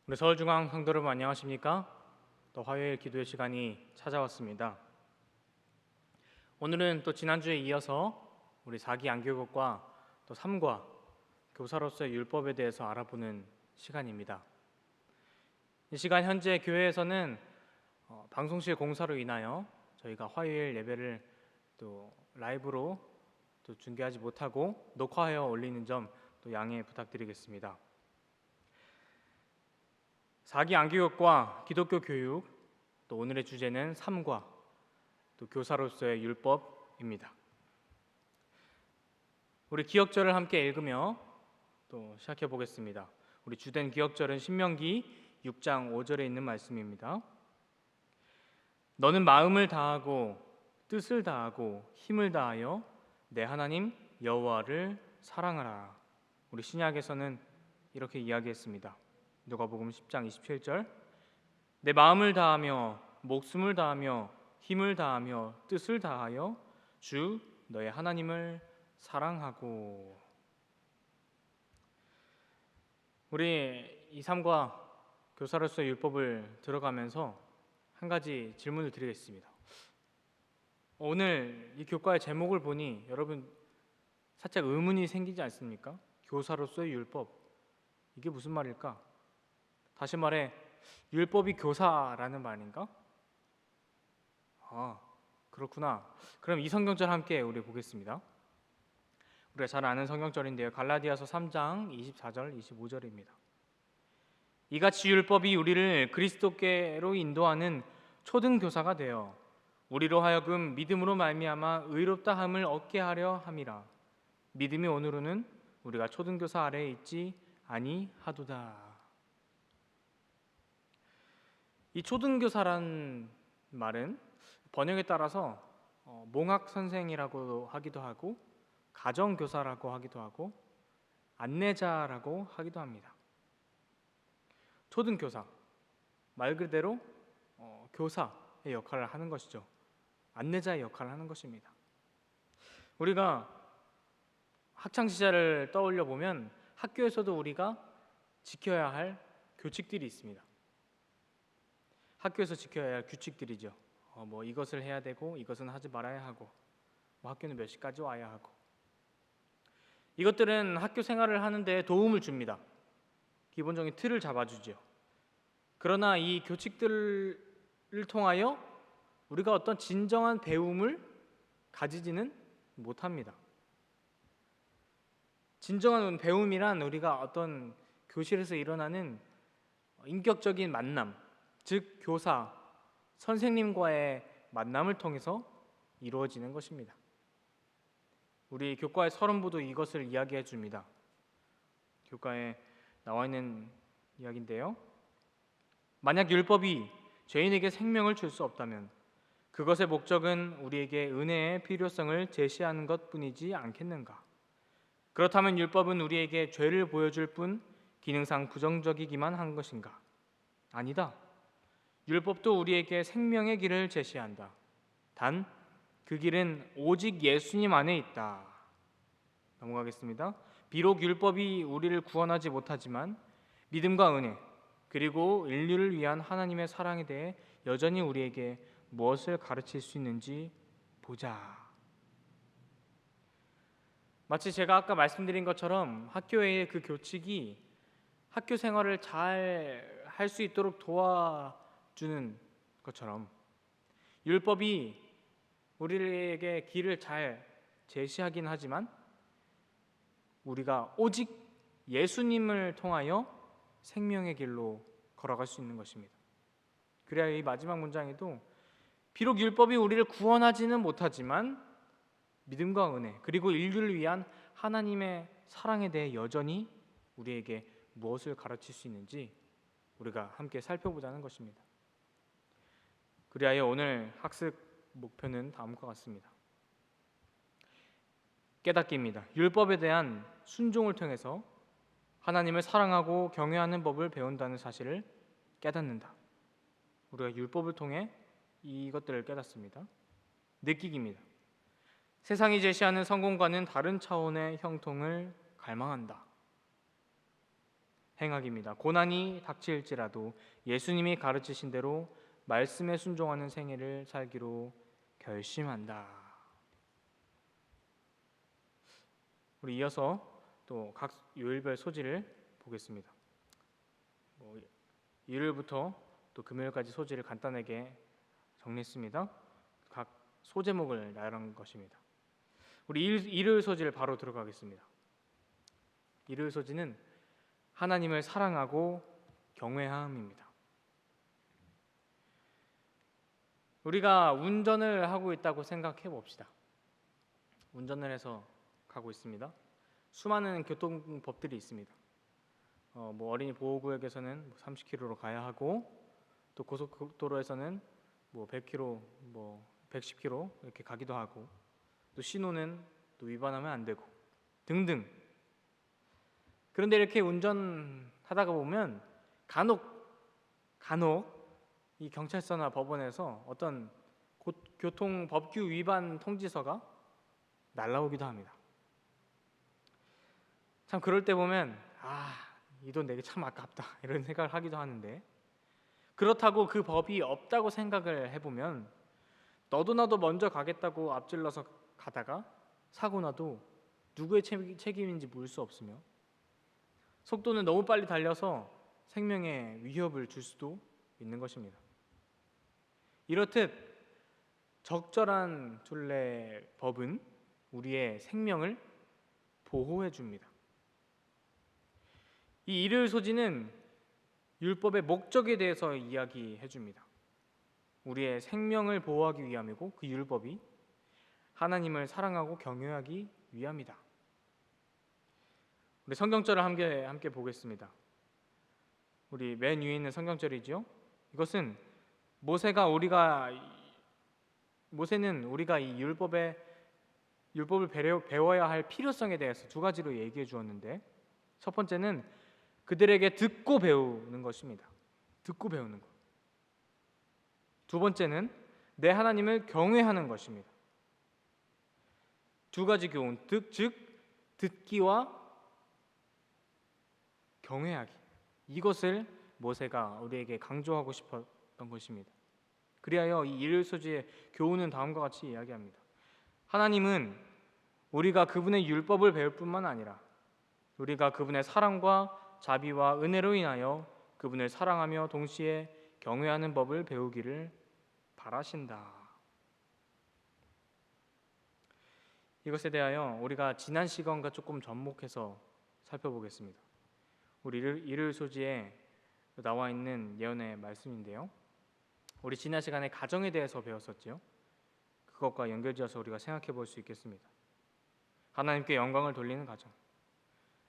우리 서울중앙 성도 여러분 안녕하십니까? 또 화요일 기도의 시간이 찾아왔습니다. 오늘은 또 지난주에 이어서 우리 4기 안교국과 또 3과 교사로서의 율법에 대해서 알아보는 시간입니다. 이 시간 현재 교회에서는 방송실 공사로 인하여 저희가 화요일 예배를 또 라이브로 또 중계하지 못하고 녹화하여 올리는 점 또 양해 부탁드리겠습니다. 4기 안교육과 기독교 교육, 또 오늘의 주제는 3과 또 교사로서의 율법입니다. 우리 기억절을 함께 읽으며 또 시작해 보겠습니다. 우리 주된 기억절은 신명기 6장 5절에 있는 말씀입니다. 너는 마음을 다하고 뜻을 다하고 힘을 다하여 내 하나님 여호와를 사랑하라. 우리 신약에서는 이렇게 이야기했습니다. 누가복음 10장 27절 내 마음을 다하며 목숨을 다하며 힘을 다하며 뜻을 다하여 주 너의 하나님을 사랑하고. 우리 이 삶과 교사로서의 율법을 들어가면서 한 가지 질문을 드리겠습니다. 오늘 이 교과의 제목을 보니 여러분 살짝 의문이 생기지 않습니까? 교사로서의 율법, 이게 무슨 말일까? 다시 말해 율법이 교사라는 말인가? 그렇구나. 그럼 이 성경절 함께 우리 보겠습니다. 우리가 잘 아는 성경절인데요. 갈라디아서 3장 24절 25절입니다. 이같이 율법이 우리를 그리스도께로 인도하는 초등교사가 되어 우리로 하여금 믿음으로 말미암아 의롭다함을 얻게 하려 함이라. 믿음이 오늘은 우리가 초등교사 아래에 있지 아니하도다. 이 초등교사란 말은 번역에 따라서 몽학 선생이라고 하기도 하고 가정교사라고 하기도 하고 안내자라고 하기도 합니다. 초등교사, 말 그대로 교사의 역할을 하는 것이죠. 안내자의 역할을 하는 것입니다. 우리가 학창시절을 떠올려 보면 학교에서도 우리가 지켜야 할 규칙들이 있습니다. 학교에서 지켜야 할 규칙들이죠. 이것을 해야 되고 이것은 하지 말아야 하고 학교는 몇 시까지 와야 하고, 이것들은 학교 생활을 하는데 도움을 줍니다. 기본적인 틀을 잡아주죠. 그러나 이 규칙들을 통하여 우리가 어떤 진정한 배움을 가지지는 못합니다. 진정한 배움이란 우리가 어떤 교실에서 일어나는 인격적인 만남, 즉 교사, 선생님과의 만남을 통해서 이루어지는 것입니다. 우리 교과의 서론부도 이것을 이야기해 줍니다. 교과에 나와 있는 이야기인데요. 만약 율법이 죄인에게 생명을 줄 수 없다면 그것의 목적은 우리에게 은혜의 필요성을 제시하는 것뿐이지 않겠는가? 그렇다면 율법은 우리에게 죄를 보여줄 뿐 기능상 부정적이기만 한 것인가? 아니다. 율법도 우리에게 생명의 길을 제시한다. 단 그 길은 오직 예수님 안에 있다. 넘어가겠습니다. 비록 율법이 우리를 구원하지 못하지만 믿음과 은혜 그리고 인류를 위한 하나님의 사랑에 대해 여전히 우리에게 무엇을 가르칠 수 있는지 보자. 마치 제가 아까 말씀드린 것처럼 학교의 그 교칙이 학교 생활을 잘 할 수 있도록 도와주는 것처럼 율법이 우리에게 길을 잘 제시하긴 하지만 우리가 오직 예수님을 통하여 생명의 길로 걸어갈 수 있는 것입니다. 그래야 이 마지막 문장에도 비록 율법이 우리를 구원하지는 못하지만 믿음과 은혜 그리고 인류를 위한 하나님의 사랑에 대해 여전히 우리에게 무엇을 가르칠 수 있는지 우리가 함께 살펴보자는 것입니다. 그리하여 오늘 학습 목표는 다음과 같습니다. 깨닫기입니다. 율법에 대한 순종을 통해서 하나님을 사랑하고 경외하는 법을 배운다는 사실을 깨닫는다. 우리가 율법을 통해 이것들을 깨닫습니다. 느끼기입니다. 세상이 제시하는 성공과는 다른 차원의 형통을 갈망한다. 행하기입니다. 고난이 닥칠지라도 예수님이 가르치신 대로 말씀에 순종하는 생애를 살기로 결심한다. 우리 이어서 또 각 요일별 소지를 보겠습니다. 일요일부터 또 금요일까지 소지를 간단하게 정리했습니다. 각 소제목을 나열한 것입니다. 우리 일요일 소지를 바로 들어가겠습니다. 일요일 소지는 하나님을 사랑하고 경외함입니다. 우리가 운전을 하고 있다고 생각해 봅시다. 운전을 해서 가고 있습니다. 수많은 교통법들이 있습니다. 어린이 보호구역에서는 30km로 가야 하고, 또 고속도로에서는 100km, 110km 이렇게 가기도 하고, 또 신호는 또 위반하면 안 되고 등등. 그런데 이렇게 운전하다가 보면 간혹 이 경찰서나 법원에서 어떤 교통법규 위반 통지서가 날라오기도 합니다. 참 그럴 때 보면 이 돈 내게 참 아깝다 이런 생각을 하기도 하는데, 그렇다고 그 법이 없다고 생각을 해보면 너도 나도 먼저 가겠다고 앞질러서 가다가 사고 나도 누구의 책임인지 물 수 없으며, 속도는 너무 빨리 달려서 생명에 위협을 줄 수도 있는 것입니다. 이렇듯 적절한 순례법은 우리의 생명을 보호해 줍니다. 이 일요일 소지는 율법의 목적에 대해서 이야기해 줍니다. 우리의 생명을 보호하기 위함이고, 그 율법이 하나님을 사랑하고 경외하기 위함이다. 우리 성경절을 함께 보겠습니다. 우리 맨 위에 있는 성경절이죠. 이것은 모세는 우리가 이 율법을 배워야 할 필요성에 대해서 두 가지로 얘기해 주었는데, 첫 번째는 그들에게 듣고 배우는 것입니다. 듣고 배우는 것. 두 번째는 내 하나님을 경외하는 것입니다. 두 가지 교훈, 즉 듣기와 경외하기, 이것을 모세가 우리에게 강조하고 싶었던 것입니다. 그리하여 이 일요일 소지의 교훈은 다음과 같이 이야기합니다. 하나님은 우리가 그분의 율법을 배울 뿐만 아니라 우리가 그분의 사랑과 자비와 은혜로 인하여 그분을 사랑하며 동시에 경외하는 법을 배우기를 바라신다. 이것에 대하여 우리가 지난 시간과 조금 접목해서 살펴보겠습니다. 우리 일요일 소지에 나와 있는 예언의 말씀인데요, 우리 지난 시간에 가정에 대해서 배웠었죠. 그것과 연결지어서 우리가 생각해 볼 수 있겠습니다. 하나님께 영광을 돌리는 가정,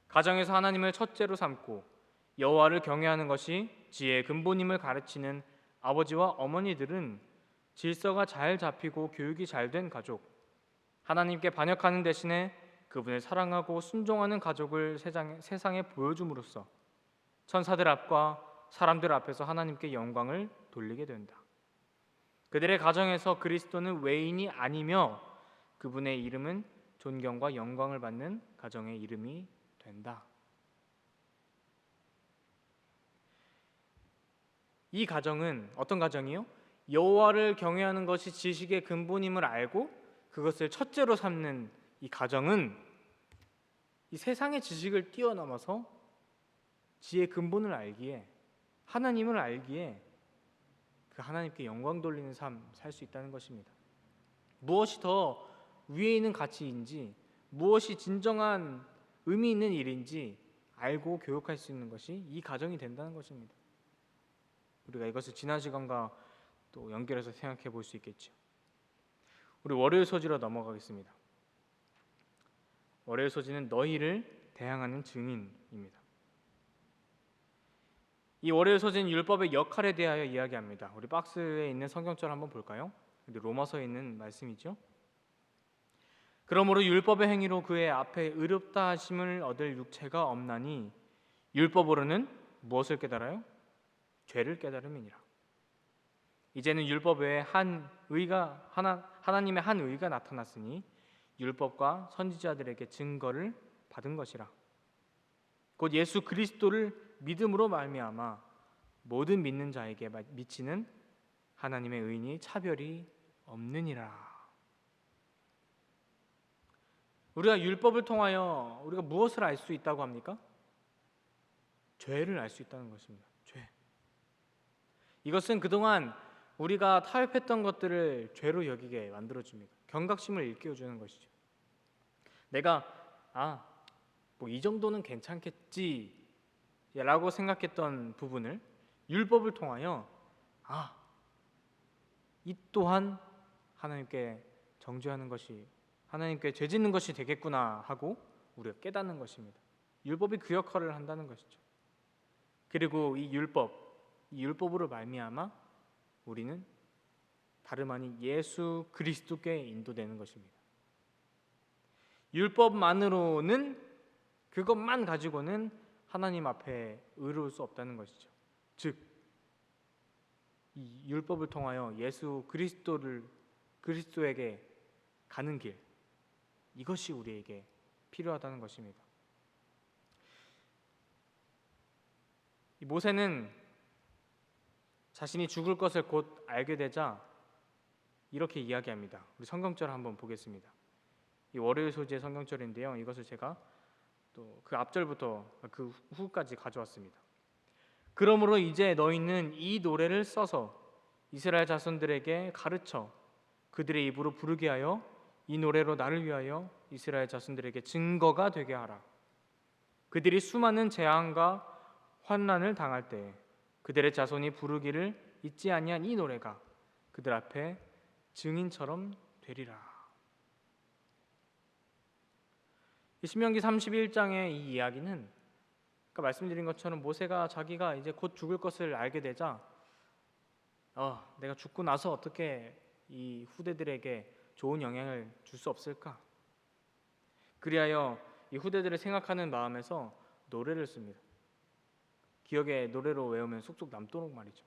가정에서 하나님을 첫째로 삼고 여호와를 경외하는 것이 지혜의 근본임을 가르치는 아버지와 어머니들은 질서가 잘 잡히고 교육이 잘 된 가족, 하나님께 반역하는 대신에 그분을 사랑하고 순종하는 가족을 세상에 보여줌으로써 천사들 앞과 사람들 앞에서 하나님께 영광을 돌리게 된다. 그들의 가정에서 그리스도는 외인이 아니며 그분의 이름은 존경과 영광을 받는 가정의 이름이 된다. 이 가정은 어떤 가정이요? 여호와를 경외하는 것이 지식의 근본임을 알고 그것을 첫째로 삼는 이 가정은 이 세상의 지식을 뛰어넘어서 지혜의 근본을 알기에, 하나님을 알기에 그 하나님께 영광 돌리는 삶 살 수 있다는 것입니다. 무엇이 더 위에 있는 가치인지, 무엇이 진정한 의미 있는 일인지 알고 교육할 수 있는 것이 이 가정이 된다는 것입니다. 우리가 이것을 지난 시간과 또 연결해서 생각해 볼 수 있겠죠. 우리 월요일 소지로 넘어가겠습니다. 월요일 소지는 너희를 대항하는 증인입니다. 이 월요일 소지는 율법의 역할에 대하여 이야기합니다. 우리 박스에 있는 성경절 한번 볼까요? 우리 로마서에 있는 말씀이죠. 그러므로 율법의 행위로 그의 앞에 의롭다 하심을 얻을 육체가 없나니 율법으로는 무엇을 깨달아요? 죄를 깨달음이니라. 이제는 율법 외에 하나님의 한 의가 나타났으니 율법과 선지자들에게 증거를 받은 것이라. 곧 예수 그리스도를 믿음으로 말미암아 모든 믿는 자에게 미치는 하나님의 의인이 차별이 없느니라. 우리가 율법을 통하여 우리가 무엇을 알 수 있다고 합니까? 죄를 알 수 있다는 것입니다. 죄. 이것은 그동안 우리가 타협했던 것들을 죄로 여기게 만들어줍니다. 경각심을 일깨워주는 것이죠. 내가 뭐 이 정도는 괜찮겠지 라고 생각했던 부분을 율법을 통하여 이 또한 하나님께 정죄하는 것이, 하나님께 죄짓는 것이 되겠구나 하고 우리가 깨닫는 것입니다. 율법이 그 역할을 한다는 것이죠. 그리고 이 율법으로 말미암아 우리는 다름 아닌 예수 그리스도께 인도되는 것입니다. 율법만으로는, 그것만 가지고는 하나님 앞에 의로울 수 없다는 것이죠. 즉, 이 율법을 통하여 예수 그리스도에게 가는 길, 이것이 우리에게 필요하다는 것입니다. 이 모세는 자신이 죽을 것을 곧 알게 되자 이렇게 이야기합니다. 우리 성경절 한번 보겠습니다. 이 월요일 소재의 성경절인데요. 이것을 제가 또 그 앞절부터 그 후까지 가져왔습니다. 그러므로 이제 너희는 이 노래를 써서 이스라엘 자손들에게 가르쳐 그들의 입으로 부르게 하여 이 노래로 나를 위하여 이스라엘 자손들에게 증거가 되게 하라. 그들이 수많은 재앙과 환난을 당할 때 그들의 자손이 부르기를 잊지 아니한 이 노래가 그들 앞에 증인처럼 되리라. 신명기 31장의 이 이야기는 아까 말씀드린 것처럼 모세가 자기가 이제 곧 죽을 것을 알게 되자 내가 죽고 나서 어떻게 이 후대들에게 좋은 영향을 줄 수 없을까? 그리하여 이 후대들을 생각하는 마음에서 노래를 씁니다. 기억에 노래로 외우면 쏙쏙 남도록 말이죠.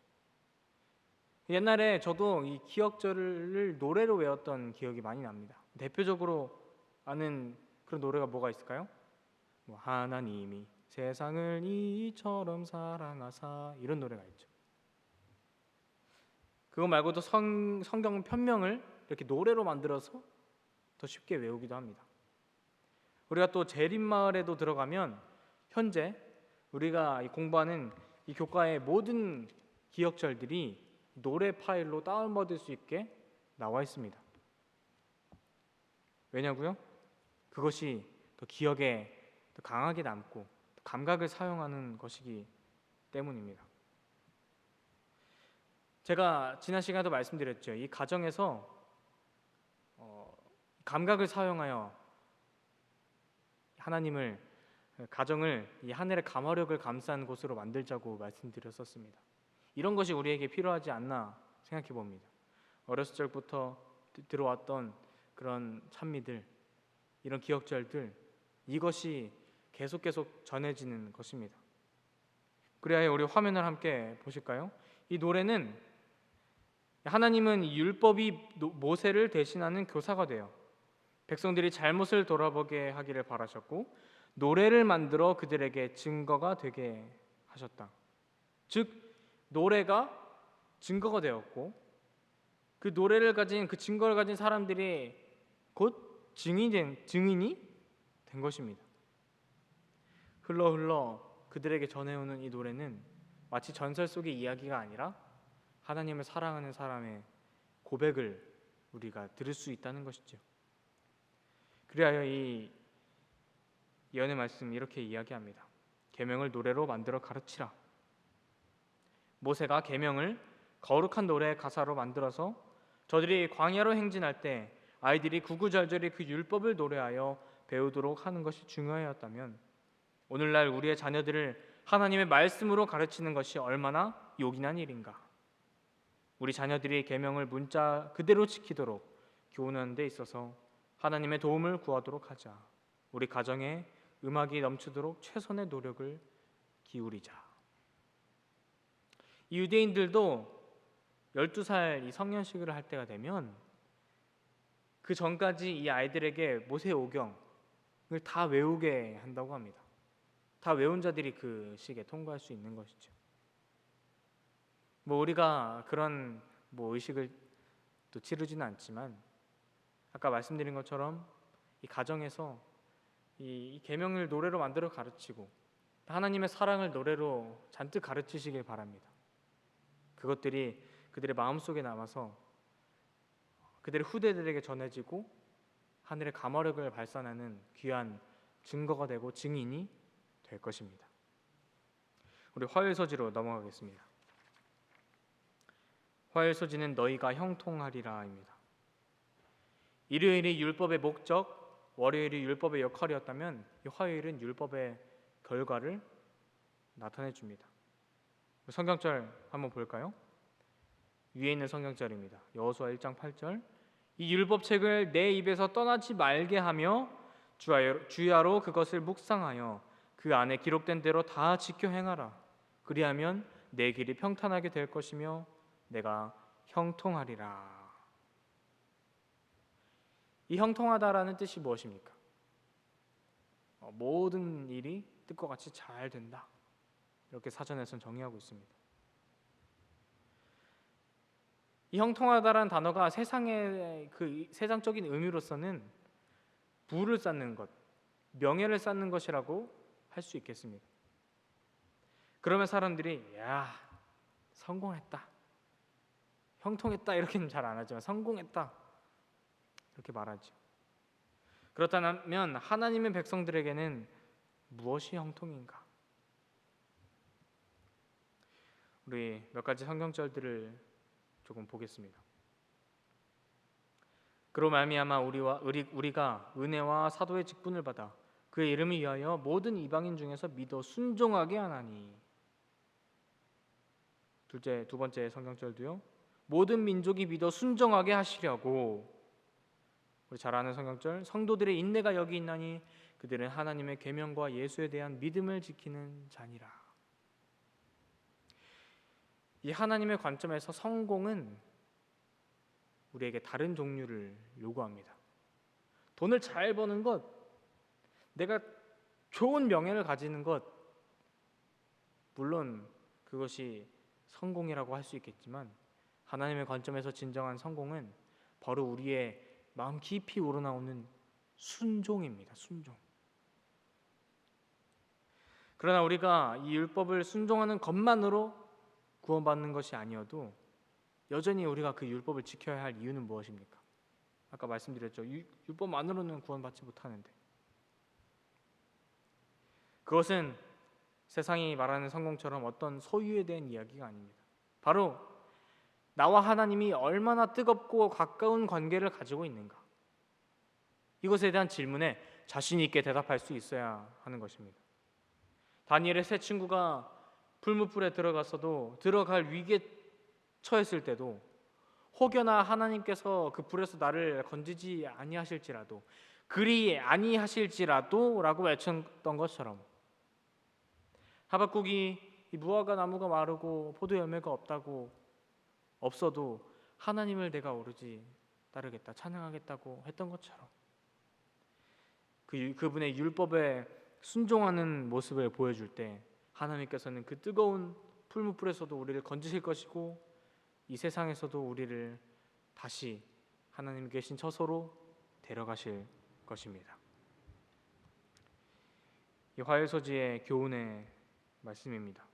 옛날에 저도 이 기억절을 노래로 외웠던 기억이 많이 납니다. 대표적으로 아는 그런 노래가 뭐가 있을까요? 뭐 하나님이 세상을 이처럼 사랑하사, 이런 노래가 있죠. 그거 말고도 성경 편명을 이렇게 노래로 만들어서 더 쉽게 외우기도 합니다. 우리가 또 재림마을에도 들어가면 현재 우리가 공부하는 이 교과의 모든 기억절들이 노래 파일로 다운받을 수 있게 나와 있습니다. 왜냐고요? 그것이 더 기억에 더 강하게 남고 감각을 사용하는 것이기 때문입니다. 제가 지난 시간에도 말씀드렸죠. 이 가정에서 감각을 사용하여 하나님을, 가정을 이 하늘의 감화력을 감싼 곳으로 만들자고 말씀드렸었습니다. 이런 것이 우리에게 필요하지 않나 생각해 봅니다. 어렸을 적부터 들어왔던 그런 찬미들, 이런 기억절들, 이것이 계속 전해지는 것입니다. 그래야 우리 화면을 함께 보실까요? 이 노래는 하나님은 이 율법이 모세를 대신하는 교사가 되어 백성들이 잘못을 돌아보게 하기를 바라셨고 노래를 만들어 그들에게 증거가 되게 하셨다. 즉 노래가 증거가 되었고 그 노래를 가진, 그 증거를 가진 사람들이 곧 증인이 된 것입니다. 흘러 그들에게 전해오는 이 노래는 마치 전설 속의 이야기가 아니라 하나님을 사랑하는 사람의 고백을 우리가 들을 수 있다는 것이죠. 그리하여 이 예언의 말씀 이렇게 이야기합니다. 계명을 노래로 만들어 가르치라. 모세가 계명을 거룩한 노래의 가사로 만들어서 저들이 광야로 행진할 때 아이들이 구구절절히 그 율법을 노래하여 배우도록 하는 것이 중요하였다면 오늘날 우리의 자녀들을 하나님의 말씀으로 가르치는 것이 얼마나 요긴한 일인가. 우리 자녀들이 계명을 문자 그대로 지키도록 교훈하는 데 있어서 하나님의 도움을 구하도록 하자. 우리 가정에 음악이 넘치도록 최선의 노력을 기울이자. 이 유대인들도 12살 이 성년식을 할 때가 되면 그 전까지 이 아이들에게 모세 오경을 다 외우게 한다고 합니다. 다 외운 자들이 그 시기에 통과할 수 있는 것이죠. 우리가 그런 의식을 또 치르지는 않지만 아까 말씀드린 것처럼 이 가정에서 이 계명을 노래로 만들어 가르치고 하나님의 사랑을 노래로 잔뜩 가르치시길 바랍니다. 그것들이 그들의 마음속에 남아서 그들의 후대들에게 전해지고 하늘의 감화력을 발산하는 귀한 증거가 되고 증인이 될 것입니다. 우리 화요일서지로 넘어가겠습니다. 화요일서지는 너희가 형통하리라입니다. 일요일이 율법의 목적, 월요일이 율법의 역할이었다면 이 화요일은 율법의 결과를 나타내 줍니다. 성경절 한번 볼까요? 위에 있는 성경절입니다. 여호수아 1장 8절. 이 율법책을 내 입에서 떠나지 말게 하며 주야로 그것을 묵상하여 그 안에 기록된 대로 다 지켜 행하라. 그리하면 내 길이 평탄하게 될 것이며 내가 형통하리라. 이 형통하다라는 뜻이 무엇입니까? 모든 일이 뜻과 같이 잘 된다. 이렇게 사전에서는 정의하고 있습니다. 이 형통하다라는 단어가 세상의 그 세상적인 의미로서는 부를 쌓는 것, 명예를 쌓는 것이라고 할 수 있겠습니다. 그러면 사람들이 야, 성공했다, 형통했다 이렇게는 잘 안 하지만 성공했다 이렇게 말하죠. 그렇다면 하나님의 백성들에게는 무엇이 형통인가? 우리 몇 가지 성경절들을 조금 보겠습니다. 그로 말미암아 우리가 은혜와 사도의 직분을 받아 그의 이름을 위하여 모든 이방인 중에서 믿어 순종하게 하나니. 두 번째 성경절도요. 모든 민족이 믿어 순종하게 하시려고. 우리 잘 아는 성경절, 성도들의 인내가 여기 있나니 그들은 하나님의 계명과 예수에 대한 믿음을 지키는 자니라. 이 하나님의 관점에서 성공은 우리에게 다른 종류를 요구합니다. 돈을 잘 버는 것, 내가 좋은 명예를 가지는 것, 물론 그것이 성공이라고 할 수 있겠지만 하나님의 관점에서 진정한 성공은 바로 우리의 마음 깊이 우러나오는 순종입니다. 순종. 그러나 우리가 이 율법을 순종하는 것만으로 구원받는 것이 아니어도 여전히 우리가 그 율법을 지켜야 할 이유는 무엇입니까? 아까 말씀드렸죠. 율법만으로는 구원받지 못하는데, 그것은 세상이 말하는 성공처럼 어떤 소유에 대한 이야기가 아닙니다. 바로 나와 하나님이 얼마나 뜨겁고 가까운 관계를 가지고 있는가, 이것에 대한 질문에 자신 있게 대답할 수 있어야 하는 것입니다. 다니엘의 세 친구가 풀무불에 들어갔어도 들어갈 위기에 처했을 때도 혹여나 하나님께서 그 불에서 나를 건지지 아니하실지라도, 그리 아니하실지라도 라고 외쳤던 것처럼, 하박국이 이 무화과 나무가 마르고 포도 열매가 없어도 하나님을 내가 오로지 따르겠다, 찬양하겠다고 했던 것처럼 그분의 율법에 순종하는 모습을 보여줄 때 하나님께서는 그 뜨거운 풀무불에서도 우리를 건지실 것이고 이 세상에서도 우리를 다시 하나님 계신 처소로 데려가실 것입니다. 이 화요일서지의 교훈의 말씀입니다.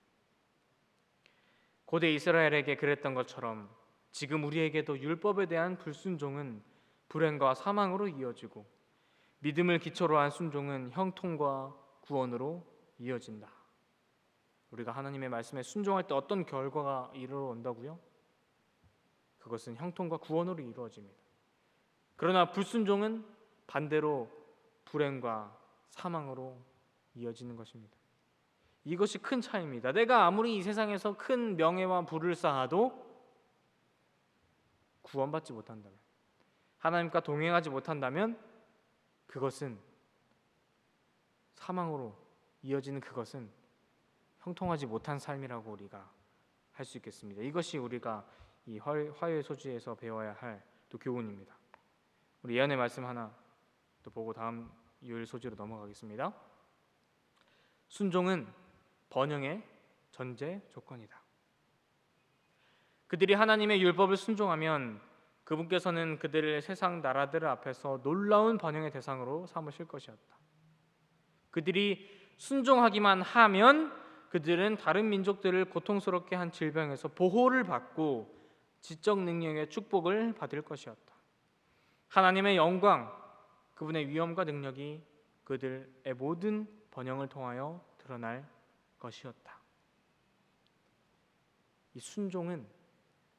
고대 이스라엘에게 그랬던 것처럼 지금 우리에게도 율법에 대한 불순종은 불행과 사망으로 이어지고 믿음을 기초로 한 순종은 형통과 구원으로 이어진다. 우리가 하나님의 말씀에 순종할 때 어떤 결과가 이루어온다고요? 그것은 형통과 구원으로 이루어집니다. 그러나 불순종은 반대로 불행과 사망으로 이어지는 것입니다. 이것이 큰 차이입니다. 내가 아무리 이 세상에서 큰 명예와 부를 쌓아도 구원받지 못한다면, 하나님과 동행하지 못한다면 그것은 사망으로 이어지는, 그것은 형통하지 못한 삶이라고 우리가 할 수 있겠습니다. 이것이 우리가 이 화요일 소지에서 배워야 할 또 교훈입니다. 우리 예언의 말씀 하나 또 보고 다음 요일 소지로 넘어가겠습니다. 순종은 번영의 전제 조건이다. 그들이 하나님의 율법을 순종하면 그분께서는 그들을 세상 나라들 앞에서 놀라운 번영의 대상으로 삼으실 것이었다. 그들이 순종하기만 하면 그들은 다른 민족들을 고통스럽게 한 질병에서 보호를 받고 지적 능력의 축복을 받을 것이었다. 하나님의 영광, 그분의 위엄과 능력이 그들의 모든 번영을 통하여 드러날 것이었다. 이 순종은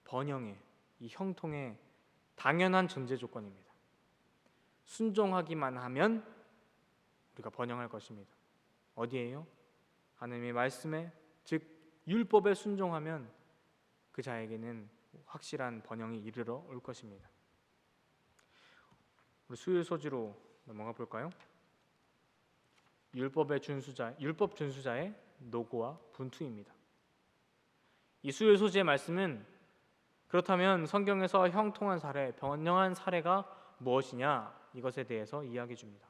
번영의, 이 형통의 당연한 전제 조건입니다. 순종하기만 하면 우리가 번영할 것입니다. 어디에요? 하나님의 말씀에, 즉 율법에 순종하면 그 자에게는 확실한 번영이 이르러 올 것입니다. 우리 수요일 소지로 넘어가 볼까요? 율법 준수자의 노고와 분투입니다. 이 수요일 소지의 말씀은 그렇다면 성경에서 형통한 사례, 번영한 사례가 무엇이냐, 이것에 대해서 이야기해 줍니다.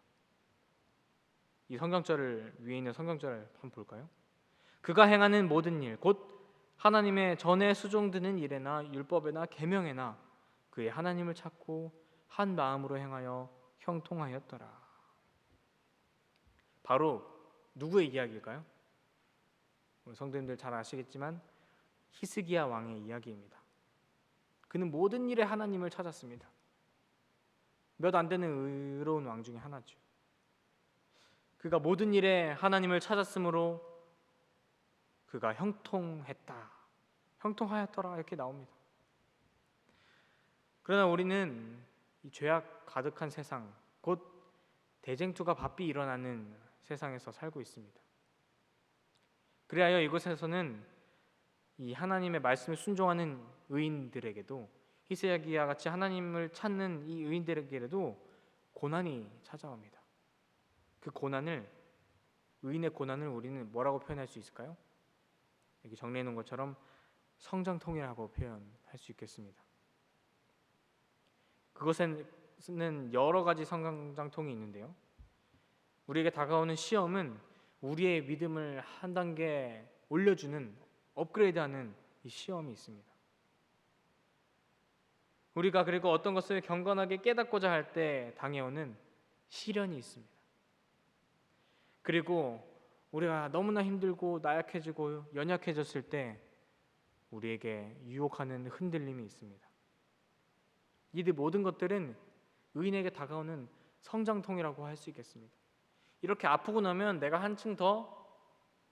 이 성경절을, 위에 있는 성경절을 한번 볼까요? 그가 행하는 모든 일, 곧 하나님의 전에 수종드는 일에나 율법에나 계명에나 그의 하나님을 찾고 한 마음으로 행하여 형통하였더라. 바로 누구의 이야기일까요? 우리 성도님들 잘 아시겠지만 히스기야 왕의 이야기입니다. 그는 모든 일에 하나님을 찾았습니다. 몇 안 되는 의로운 왕 중에 하나죠. 그가 모든 일에 하나님을 찾았으므로 그가 형통했다, 형통하였더라, 이렇게 나옵니다. 그러나 우리는 이 죄악 가득한 세상, 곧 대쟁투가 바삐 일어나는 세상에서 살고 있습니다. 그리하여 이곳에서는 이 하나님의 말씀에 순종하는 의인들에게도, 히스기야 같이 하나님을 찾는 이 의인들에게도 고난이 찾아옵니다. 그 고난을, 의인의 고난을 우리는 뭐라고 표현할 수 있을까요? 여기 정리해 놓은 것처럼 성장통이라고 표현할 수 있겠습니다. 그것에는 여러 가지 성장통이 있는데요, 우리에게 다가오는 시험은 우리의 믿음을 한 단계 올려주는, 업그레이드하는 이 시험이 있습니다. 우리가 그리고 어떤 것을 경건하게 깨닫고자 할 때 당해오는 시련이 있습니다. 그리고 우리가 너무나 힘들고 나약해지고 연약해졌을 때 우리에게 유혹하는 흔들림이 있습니다. 이들 모든 것들은 의인에게 다가오는 성장통이라고 할 수 있겠습니다. 이렇게 아프고 나면 내가 한층 더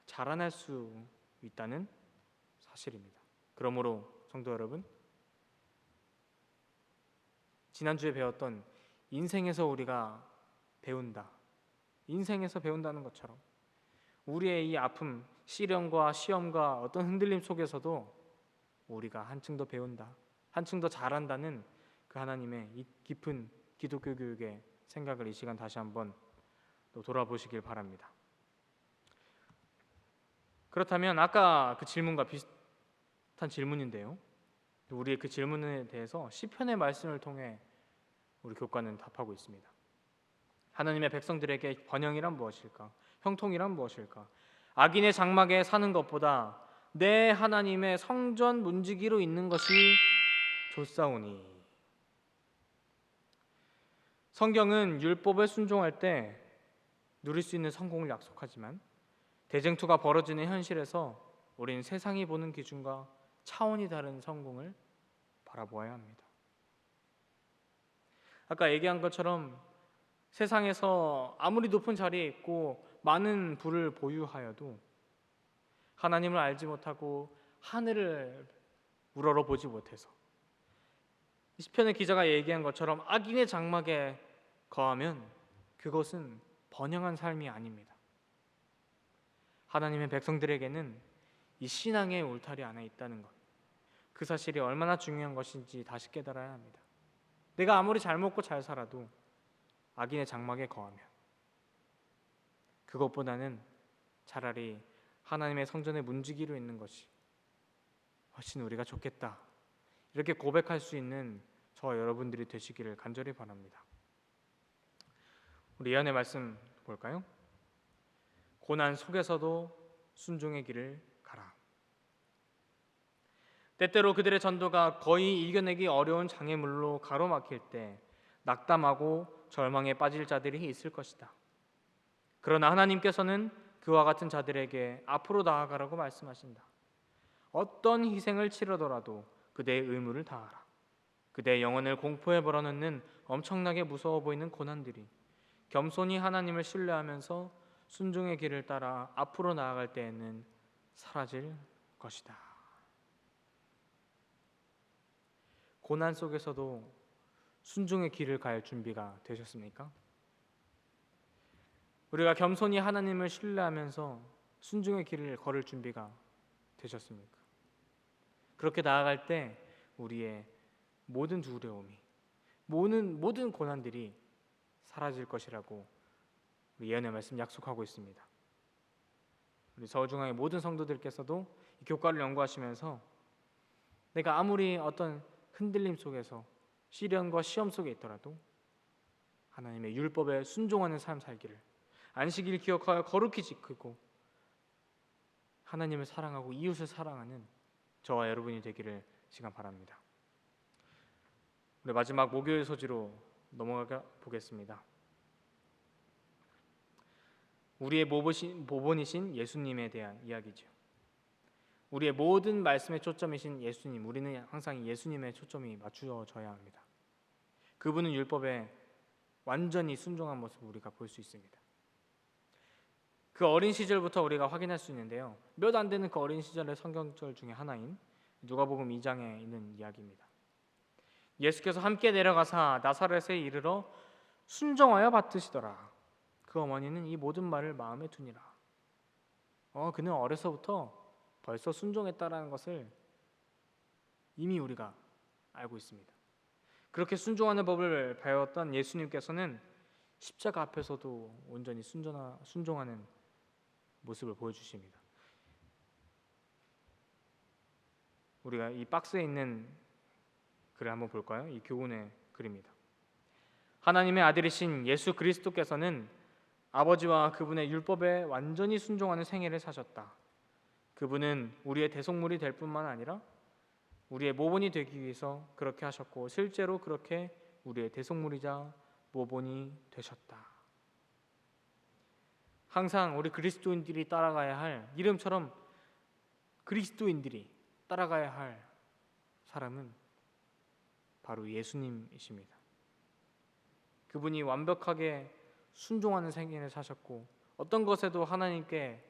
자라날 수 있다는 사실입니다. 그러므로 성도 여러분, 지난주에 배웠던 인생에서 우리가 배운다, 인생에서 배운다는 것처럼 우리의 이 아픔, 시련과 시험과 어떤 흔들림 속에서도 우리가 한층 더 배운다, 한층 더 잘한다는 그 하나님의 이 깊은 기독교 교육의 생각을 이 시간 다시 한번 또 돌아보시길 바랍니다. 그렇다면 아까 그 질문과 비슷한 질문인데요, 우리의 그 질문에 대해서 시편의 말씀을 통해 우리 교과는 답하고 있습니다. 하나님의 백성들에게 번영이란 무엇일까? 형통이란 무엇일까? 악인의 장막에 사는 것보다 내 하나님의 성전 문지기로 있는 것이 좋사오니. 성경은 율법에 순종할 때 누릴 수 있는 성공을 약속하지만 대쟁투가 벌어지는 현실에서 우리는 세상이 보는 기준과 차원이 다른 성공을 바라보아야 합니다. 아까 얘기한 것처럼 세상에서 아무리 높은 자리에 있고 많은 부를 보유하여도 하나님을 알지 못하고 하늘을 우러러 보지 못해서 시편의 기자가 얘기한 것처럼 악인의 장막에 거하면 그것은 번영한 삶이 아닙니다. 하나님의 백성들에게는 이 신앙의 울타리 안에 있다는 것, 그 사실이 얼마나 중요한 것인지 다시 깨달아야 합니다. 내가 아무리 잘 먹고 잘 살아도 악인의 장막에 거하면 그것보다는 차라리 하나님의 성전의 문지기로 있는 것이 훨씬 우리가 좋겠다, 이렇게 고백할 수 있는 저와 여러분들이 되시기를 간절히 바랍니다. 우리 예언의 말씀 볼까요? 고난 속에서도 순종의 길을 가라. 때때로 그들의 전도가 거의 이겨내기 어려운 장애물로 가로막힐 때 낙담하고 절망에 빠질 자들이 있을 것이다. 그러나 하나님께서는 그와 같은 자들에게 앞으로 나아가라고 말씀하신다. 어떤 희생을 치르더라도 그대의 의무를 다하라. 그대의 영혼을 공포에 몰아넣는 엄청나게 무서워 보이는 고난들이 겸손히 하나님을 신뢰하면서 순종의 길을 따라 앞으로 나아갈 때에는 사라질 것이다. 고난 속에서도 순종의 길을 갈 준비가 되셨습니까? 우리가 겸손히 하나님을 신뢰하면서 순종의 길을 걸을 준비가 되셨습니까? 그렇게 나아갈 때 우리의 모든 두려움이, 모든 고난들이 사라질 것이라고 우리 예언의 말씀 약속하고 있습니다. 우리 서울중앙의 모든 성도들께서도 이 교과를 연구하시면서 내가 아무리 어떤 흔들림 속에서 시련과 시험 속에 있더라도 하나님의 율법에 순종하는 삶 살기를, 안식일 기억하여 거룩히 지키고 하나님을 사랑하고 이웃을 사랑하는 저와 여러분이 되기를 시간 바랍니다. 우리 마지막 목요일 소지로 넘어가 보겠습니다. 우리의 모본이신 예수님에 대한 이야기죠. 우리의 모든 말씀의 초점이신 예수님, 우리는 항상 예수님의 초점이 맞추어져야 합니다. 그분은 율법에 완전히 순종한 모습을 우리가 볼 수 있습니다. 그 어린 시절부터 우리가 확인할 수 있는데요, 몇 안 되는 그 어린 시절의 성경절 중에 하나인 누가복음 2장에 있는 이야기입니다. 예수께서 함께 내려가사 나사렛에 이르러 순종하여 받으시더라. 그 어머니는 이 모든 말을 마음에 두니라. 그는 어려서부터 벌써 순종했다라는 것을 이미 우리가 알고 있습니다. 그렇게 순종하는 법을 배웠던 예수님께서는 십자가 앞에서도 온전히 순종하는 모습을 보여주십니다. 우리가 이 박스에 있는 글을 한번 볼까요? 이 교훈의 글입니다. 하나님의 아들이신 예수 그리스도께서는 아버지와 그분의 율법에 완전히 순종하는 생애를 사셨다. 그분은 우리의 대속물이 될 뿐만 아니라 우리의 모본이 되기 위해서 그렇게 하셨고 실제로 그렇게 우리의 대속물이자 모본이 되셨다. 항상 우리 그리스도인들이 따라가야 할, 이름처럼 그리스도인들이 따라가야 할 사람은 바로 예수님이십니다. 그분이 완벽하게 순종하는 생애를 사셨고 어떤 것에도 하나님께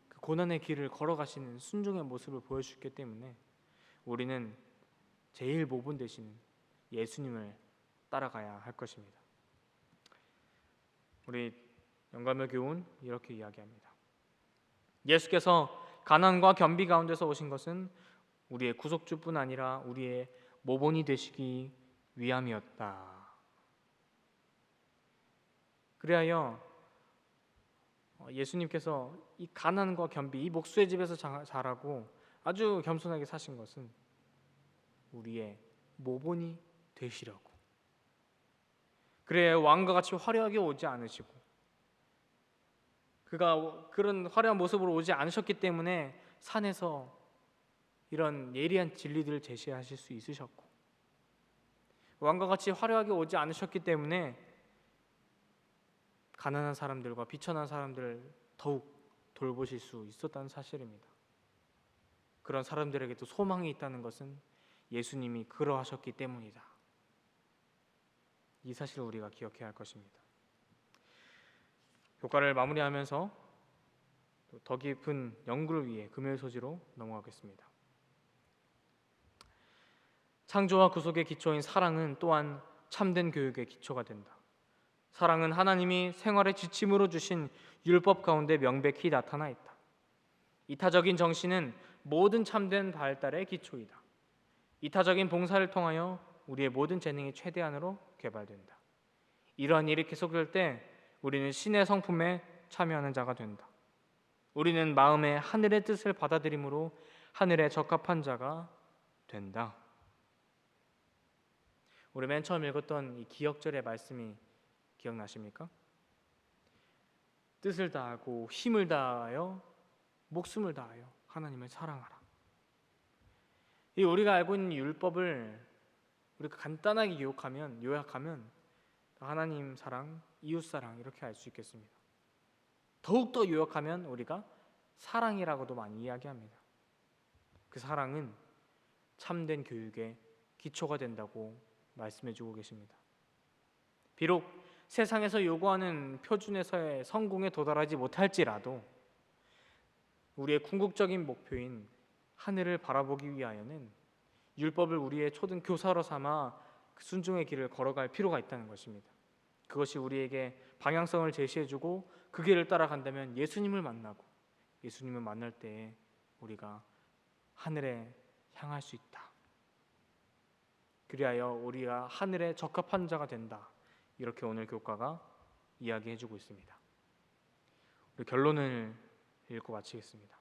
그 고난의 길을 걸어가시는 순종의 모습을 보여주셨기 때문에 우리는 제일 모본 되시는 예수님을 따라가야 할 것입니다. 우리 영감의 교훈 이렇게 이야기합니다. 예수께서 가난과 겸비 가운데서 오신 것은 우리의 구속주뿐 아니라 우리의 모본이 되시기 위함이었다. 그리하여 예수님께서 이 가난과 겸비, 이 목수의 집에서 자라고 아주 겸손하게 사신 것은 우리의 모본이 되시려고. 그래야 왕과 같이 화려하게 오지 않으시고 그가 그런 화려한 모습으로 오지 않으셨기 때문에 산에서 이런 예리한 진리들을 제시하실 수 있으셨고 왕과 같이 화려하게 오지 않으셨기 때문에 가난한 사람들과 비천한 사람들을 더욱 돌보실 수 있었다는 사실입니다. 그런 사람들에게도 소망이 있다는 것은 예수님이 그러하셨기 때문이다. 이 사실을 우리가 기억해야 할 것입니다. 교과를 마무리하면서 더 깊은 연구를 위해 금요일 소지로 넘어가겠습니다. 창조와 구속의 기초인 사랑은 또한 참된 교육의 기초가 된다. 사랑은 하나님이 생활의 지침으로 주신 율법 가운데 명백히 나타나 있다. 이타적인 정신은 모든 참된 발달의 기초이다. 이타적인 봉사를 통하여 우리의 모든 재능이 최대한으로 개발된다. 이러한 일이 계속될 때 우리는 신의 성품에 참여하는 자가 된다. 우리는 마음에 하늘의 뜻을 받아들임으로 하늘에 적합한 자가 된다. 우리 맨 처음 읽었던 이 기억절의 말씀이 기억나십니까? 뜻을 다하고 힘을 다하여 목숨을 다하여 하나님을 사랑하라. 이 우리가 알고 있는 율법을 우리가 간단하게 요약하면 하나님 사랑, 이웃 사랑 이렇게 알 수 있겠습니다. 더욱더 요약하면 우리가 사랑이라고도 많이 이야기합니다. 그 사랑은 참된 교육의 기초가 된다고 말씀해주고 계십니다. 비록 세상에서 요구하는 표준에서의 성공에 도달하지 못할지라도 우리의 궁극적인 목표인 하늘을 바라보기 위하여는 율법을 우리의 초등 교사로 삼아 그 순종의 길을 걸어갈 필요가 있다는 것입니다. 그것이 우리에게 방향성을 제시해주고 그 길을 따라간다면 예수님을 만나고 예수님을 만날 때에 우리가 하늘에 향할 수 있다. 그리하여 우리가 하늘에 적합한 자가 된다. 이렇게 오늘 교과가 이야기해주고 있습니다. 우리 결론을 읽고 마치겠습니다.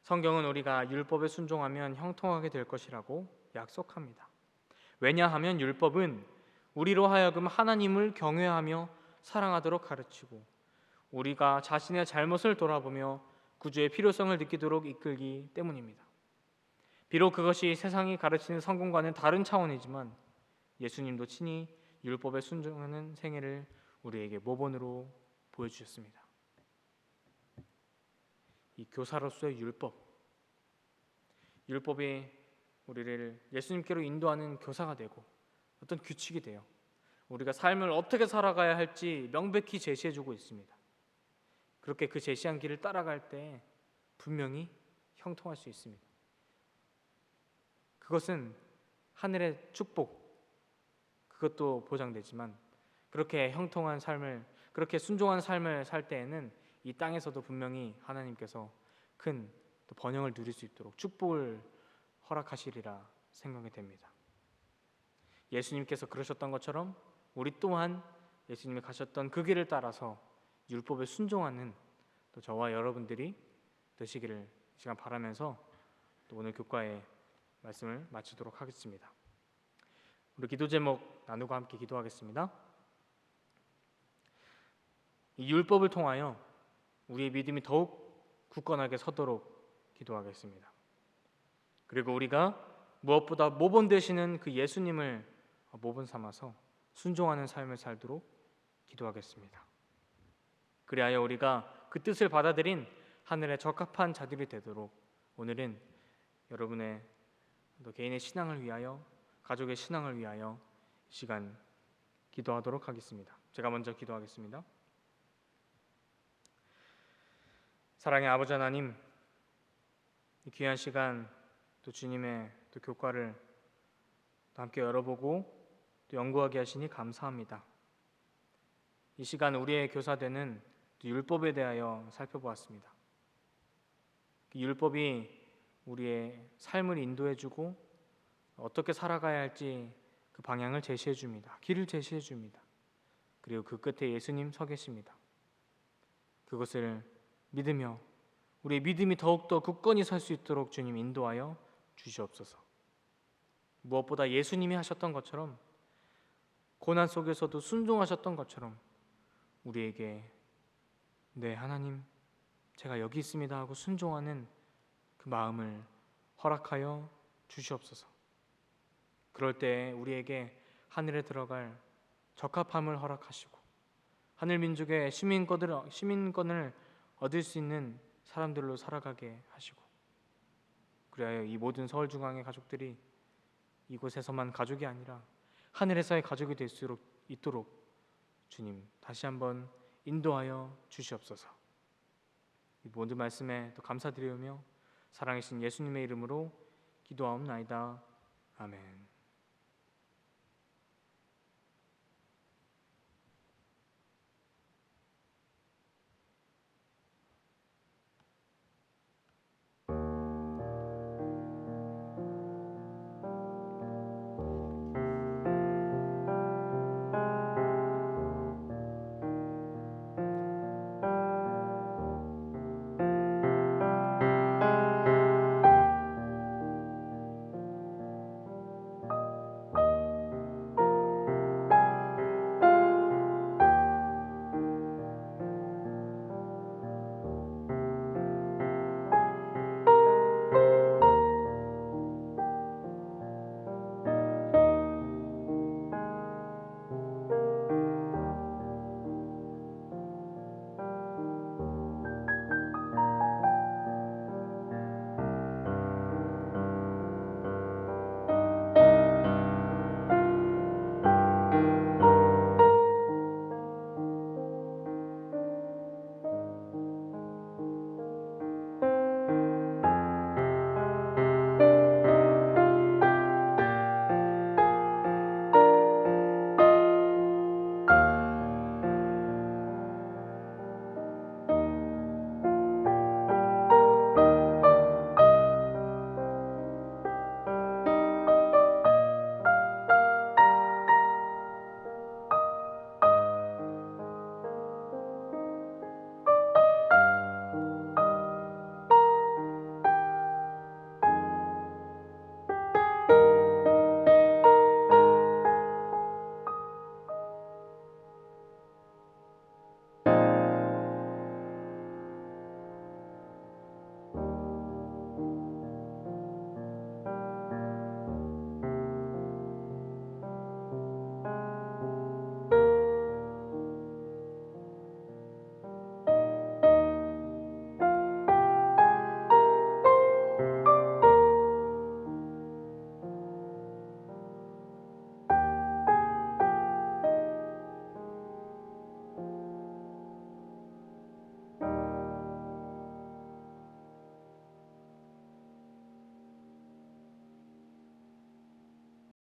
성경은 우리가 율법에 순종하면 형통하게 될 것이라고 약속합니다. 왜냐하면 율법은 우리로 하여금 하나님을 경외하며 사랑하도록 가르치고 우리가 자신의 잘못을 돌아보며 구주의 필요성을 느끼도록 이끌기 때문입니다. 비록 그것이 세상이 가르치는 성공과는 다른 차원이지만 예수님도 친히 율법에 순종하는 생애를 우리에게 모본으로 보여주셨습니다. 이 교사로서의 율법이 우리를 예수님께로 인도하는 교사가 되고 어떤 규칙이 되어 우리가 삶을 어떻게 살아가야 할지 명백히 제시해주고 있습니다. 그렇게 그 제시한 길을 따라갈 때 분명히 형통할 수 있습니다. 그것은 하늘의 축복, 그것도 보장되지만 그렇게 형통한 삶을, 그렇게 순종한 삶을 살 때에는 이 땅에서도 분명히 하나님께서 큰 번영을 누릴 수 있도록 축복을 허락하시리라 생각이 됩니다. 예수님께서 그러셨던 것처럼 우리 또한 예수님이 가셨던 그 길을 따라서 율법에 순종하는 또 저와 여러분들이 되시기를 이 시간 바라면서 또 오늘 교과의 말씀을 마치도록 하겠습니다. 우리 기도 제목 나누고 함께 기도하겠습니다. 이 율법을 통하여 우리의 믿음이 더욱 굳건하게 서도록 기도하겠습니다. 그리고 우리가 무엇보다 모본 되시는 그 예수님을 모본 삼아서 순종하는 삶을 살도록 기도하겠습니다. 그리하여 우리가 그 뜻을 받아들인 하늘에 적합한 자들이 되도록 오늘은 여러분의 또 개인의 신앙을 위하여, 가족의 신앙을 위하여 이 시간 기도하도록 하겠습니다. 제가 먼저 기도하겠습니다. 사랑의 아버지 하나님, 이 귀한 시간 또 주님의 또 교과를 또 함께 열어보고 또 연구하게 하시니 감사합니다. 이 시간 우리의 교사되는 율법에 대하여 살펴보았습니다. 그 율법이 우리의 삶을 인도해주고 어떻게 살아가야 할지 그 방향을 제시해줍니다. 길을 제시해줍니다. 그리고 그 끝에 예수님 서 계십니다. 그것을 믿으며 우리의 믿음이 더욱더 굳건히 설 수 있도록 주님 인도하여 주시옵소서. 무엇보다 예수님이 하셨던 것처럼 고난 속에서도 순종하셨던 것처럼 우리에게 네 하나님 제가 여기 있습니다 하고 순종하는 그 마음을 허락하여 주시옵소서. 그럴 때 우리에게 하늘에 들어갈 적합함을 허락하시고 하늘 민족의 시민권을 얻을 수 있는 사람들로 살아가게 하시고 그리하여 이 모든 서울중앙의 가족들이 이곳에서만 가족이 아니라 하늘에서의 가족이 될 수 있도록 주님 다시 한번 인도하여 주시옵소서. 이 모든 말씀에 또 감사드리며 사랑하신 예수님의 이름으로 기도하옵나이다. 아멘.